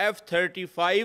F-35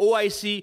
OIC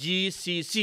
GCC,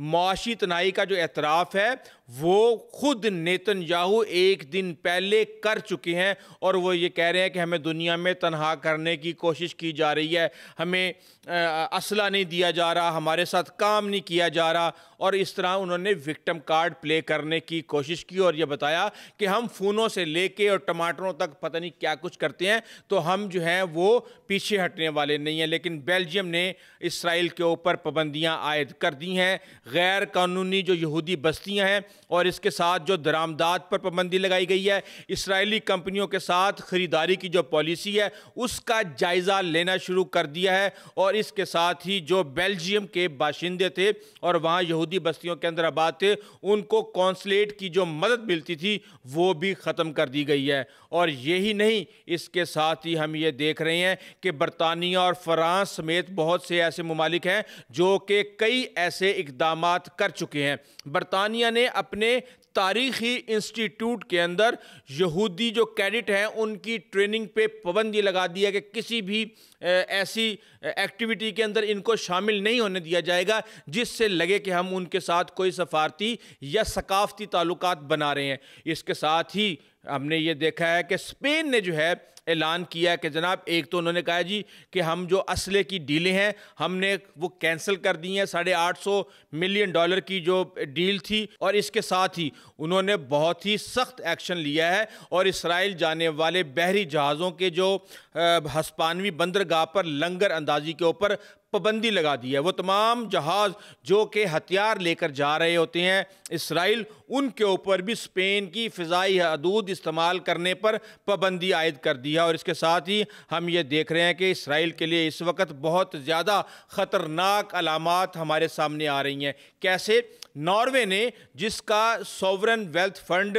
معاشی تنہائی کا جو اعتراف ہے وہ خود نیتن یاہو ایک دن پہلے کر چکے ہیں، اور وہ یہ کہہ رہے ہیں کہ ہمیں دنیا میں تنہا کرنے کی کوشش کی جا رہی ہے، ہمیں اسلحہ نہیں دیا جا رہا، ہمارے ساتھ کام نہیں کیا جا رہا، اور اس طرح انہوں نے وکٹم کارڈ پلے کرنے کی کوشش کی اور یہ بتایا کہ ہم فونوں سے لے کے اور ٹماٹروں تک پتہ نہیں کیا کچھ کرتے ہیں، تو ہم جو ہیں وہ پیچھے ہٹنے والے نہیں ہیں۔ لیکن بیلجیم نے اسرائیل کے اوپر پابندیاں عائد کر دی ہیں، غیر قانونی جو یہودی بستیاں ہیں اور اس کے ساتھ جو درآمدات پر پابندی لگائی گئی ہے، اسرائیلی کمپنیوں کے ساتھ خریداری کی جو پالیسی ہے اس کا جائزہ لینا شروع کر دیا ہے، اور اس کے ساتھ ہی جو بیلجیم کے باشندے تھے اور وہاں یہودی بستیوں کے اندر آباد تھے ان کو کونسلیٹ کی جو مدد ملتی تھی وہ بھی ختم کر دی گئی ہے۔ اور یہی نہیں، اس کے ساتھ ہی ہم یہ دیکھ رہے ہیں کہ برطانیہ اور فرانس سمیت بہت سے ایسے ممالک ہیں جو کہ کئی ایسے اقدامات کر چکے ہیں۔ برطانیہ نے اپنے تاریخی انسٹیٹیوٹ کے اندر یہودی جو کیڈٹ ہیں ان کی ٹریننگ پہ پابندی لگا دی ہے کہ کسی بھی ایسی ایکٹیویٹی کے اندر ان کو شامل نہیں ہونے دیا جائے گا جس سے لگے کہ ہم ان کے ساتھ کوئی سفارتی یا ثقافتی تعلقات بنا رہے ہیں۔ اس کے ساتھ ہی ہم نے یہ دیکھا ہے کہ اسپین نے جو ہے اعلان کیا کہ جناب ایک تو انہوں نے کہا جی کہ ہم جو اسلحے کی ڈیلیں ہیں ہم نے وہ کینسل کر دی ہیں، $850 ملین کی جو ڈیل تھی، اور اس کے ساتھ ہی انہوں نے بہت ہی سخت ایکشن لیا ہے اور اسرائیل جانے والے بحری جہازوں کے جو ہسپانوی بندرگاہ پر لنگر اندازی کے اوپر پابندی لگا دی ہے۔ وہ تمام جہاز جو کہ ہتھیار لے کر جا رہے ہوتے ہیں اسرائیل، ان کے اوپر بھی اسپین کی فضائی حدود استعمال کرنے پر پابندی عائد کر دی ہے۔ اور اس کے ساتھ ہی ہم یہ دیکھ رہے ہیں کہ اسرائیل کے لیے اس وقت بہت زیادہ خطرناک علامات ہمارے سامنے آ رہی ہیں۔ کیسے؟ ناروے نے، جس کا سوورن ویلتھ فنڈ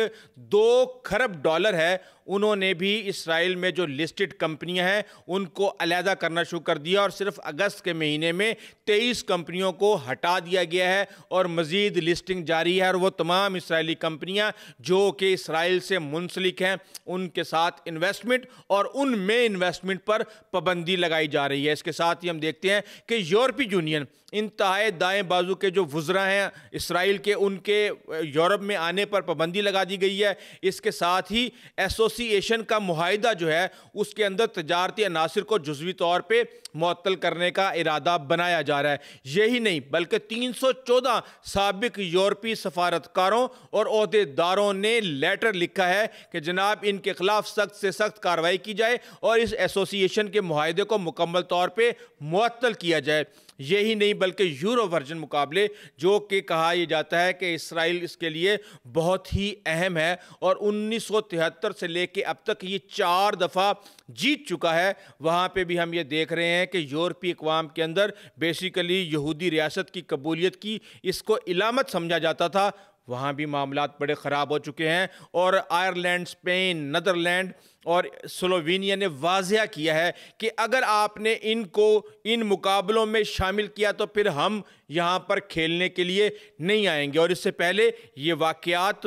$2 کھرب ہے، انہوں نے بھی اسرائیل میں جو لسٹڈ کمپنیاں ہیں ان کو علیحدہ کرنا شروع کر دیا، اور صرف اگست کے مہینے میں 23 کمپنیوں کو ہٹا دیا گیا ہے اور مزید لسٹنگ جاری ہے، اور وہ تمام اسرائیلی کمپنیاں جو کہ اسرائیل سے منسلک ہیں ان کے ساتھ انویسٹمنٹ اور ان میں انویسٹمنٹ پر پابندی لگائی جا رہی ہے۔ اس کے ساتھ ہی ہم دیکھتے ہیں کہ یورپی یونین انتہائی دائیں بازو کے جو وزراء ہیں اسرائیل کے، ان کے یورپ میں آنے پر پابندی لگا دی گئی ہے۔ اس کے ساتھ ہی ایسوسی ایشن کا معاہدہ جو ہے اس کے اندر تجارتی عناصر کو جزوی طور پہ معطل کرنے کا ارادہ بنایا جا رہا ہے۔ یہی نہیں بلکہ 314 سابق یورپی سفارتکاروں اور عہدیداروں نے لیٹر لکھا ہے کہ جناب ان کے خلاف سخت سے سخت کارروائی کی جائے اور اس ایسوسی ایشن کے معاہدے کو مکمل طور پہ معطل کیا جائے۔ یہی نہیں بلکہ یورو ورجن مقابلے جو کہ کہا یہ جاتا ہے کہ اسرائیل اس کے لیے بہت ہی اہم ہے اور 1973 سے لے کے اب تک یہ 4 دفعہ جیت چکا ہے، وہاں پہ بھی ہم یہ دیکھ رہے ہیں کہ یورپی اقوام کے اندر بیسیکلی یہودی ریاست کی قبولیت کی اس کو علامت سمجھا جاتا تھا، وہاں بھی معاملات بڑے خراب ہو چکے ہیں، اور آئرلینڈ، اسپین، نیدرلینڈ اور سلووینیا نے واضح کیا ہے کہ اگر آپ نے ان کو ان مقابلوں میں شامل کیا تو پھر ہم یہاں پر کھیلنے کے لیے نہیں آئیں گے۔ اور اس سے پہلے یہ واقعات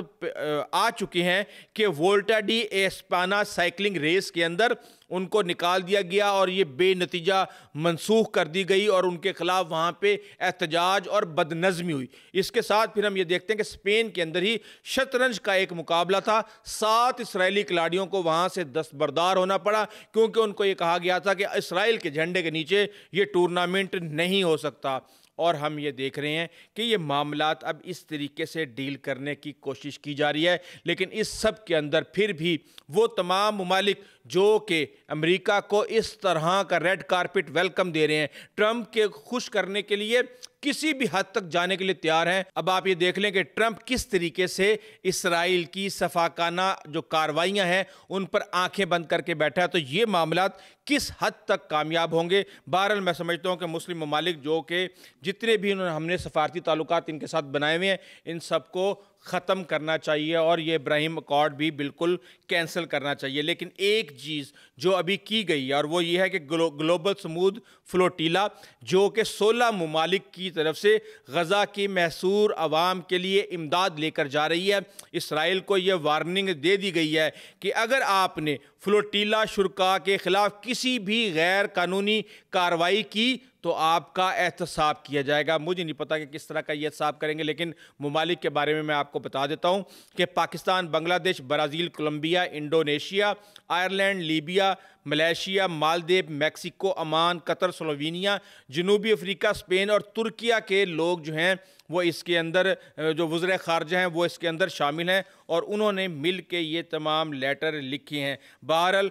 آ چکے ہیں کہ وولٹا ڈی ایسپانا سائیکلنگ ریس کے اندر ان کو نکال دیا گیا اور یہ بے نتیجہ منسوخ کر دی گئی اور ان کے خلاف وہاں پہ احتجاج اور بدنظمی ہوئی۔ اس کے ساتھ پھر ہم یہ دیکھتے ہیں کہ اسپین کے اندر ہی شطرنج کا ایک مقابلہ تھا، 7 اسرائیلی کھلاڑیوں کو وہاں سے دستبردار ہونا پڑا کیونکہ ان کو یہ کہا گیا تھا کہ اسرائیل کے جھنڈے کے نیچے یہ ٹورنامنٹ نہیں ہو سکتا۔ اور ہم یہ دیکھ رہے ہیں کہ یہ معاملات اب اس طریقے سے ڈیل کرنے کی کوشش کی جا رہی ہے، لیکن اس سب کے اندر پھر بھی وہ تمام ممالک جو کہ امریکہ کو اس طرح کا ریڈ کارپٹ ویلکم دے رہے ہیں، ٹرمپ کے خوش کرنے کے لیے کسی بھی حد تک جانے کے لیے تیار ہیں۔ اب آپ یہ دیکھ لیں کہ ٹرمپ کس طریقے سے اسرائیل کی سفاکانہ جو کاروائیاں ہیں ان پر آنکھیں بند کر کے بیٹھا ہے، تو یہ معاملات کس حد تک کامیاب ہوں گے۔ بہرحال میں سمجھتا ہوں کہ مسلم ممالک جو کہ جتنے بھی ہم نے سفارتی تعلقات ان کے ساتھ بنائے ہوئے ہیں ان سب کو ختم کرنا چاہیے اور یہ ابراہیم اکارڈ بھی بالکل کینسل کرنا چاہیے۔ لیکن ایک چیز جو ابھی کی گئی ہے اور وہ یہ ہے کہ گلوبل سمود فلوٹیلا جو کہ 16 ممالک کی طرف سے غزہ کی محصور عوام کے لیے امداد لے کر جا رہی ہے، اسرائیل کو یہ وارننگ دے دی گئی ہے کہ اگر آپ نے فلوٹیلا شرکاء کے خلاف کسی بھی غیر قانونی کارروائی کی تو آپ کا احتساب کیا جائے گا۔ مجھے نہیں پتا کہ کس طرح کا یہ احتساب کریں گے، لیکن ممالک کے بارے میں آپ کو بتا دیتا ہوں کہ Pakistan, Bangladesh, Brazil, Colombia, Indonesia, Ireland, Libya, Malaysia, Maldives, Mexico, Oman, Qatar, Slovenia, جنوبی افریقہ، اسپین اور ترکیہ کے لوگ جو ہیں وہ اس کے اندر، جو وزراء خارجہ ہیں وہ اس کے اندر شامل ہیں، اور انہوں نے مل کے یہ تمام لیٹر لکھے ہیں۔ بہرحال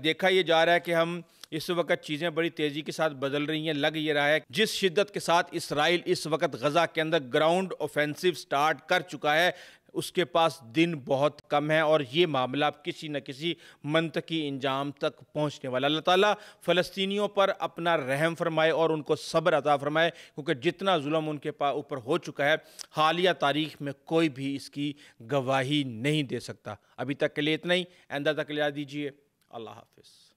دیکھا یہ جا رہا ہے کہ ہم اس وقت چیزیں بڑی تیزی کے ساتھ بدل رہی ہیں۔ لگ یہ رہا ہے جس شدت کے ساتھ اسرائیل اس وقت غزہ کے اندر گراؤنڈ اوفینسو سٹارٹ کر چکا ہے، اس کے پاس دن بہت کم ہے، اور یہ معاملہ کسی نہ کسی منطقی انجام تک پہنچنے والا۔ اللہ تعالیٰ فلسطینیوں پر اپنا رحم فرمائے اور ان کو صبر عطا فرمائے، کیونکہ جتنا ظلم ان کے اوپر ہو چکا ہے حالیہ تاریخ میں کوئی بھی اس کی گواہی نہیں دے سکتا۔ ابھی تک کے لیے اتنا ہی، آئندہ تک اجازت دیجیے۔ اللہ حافظ۔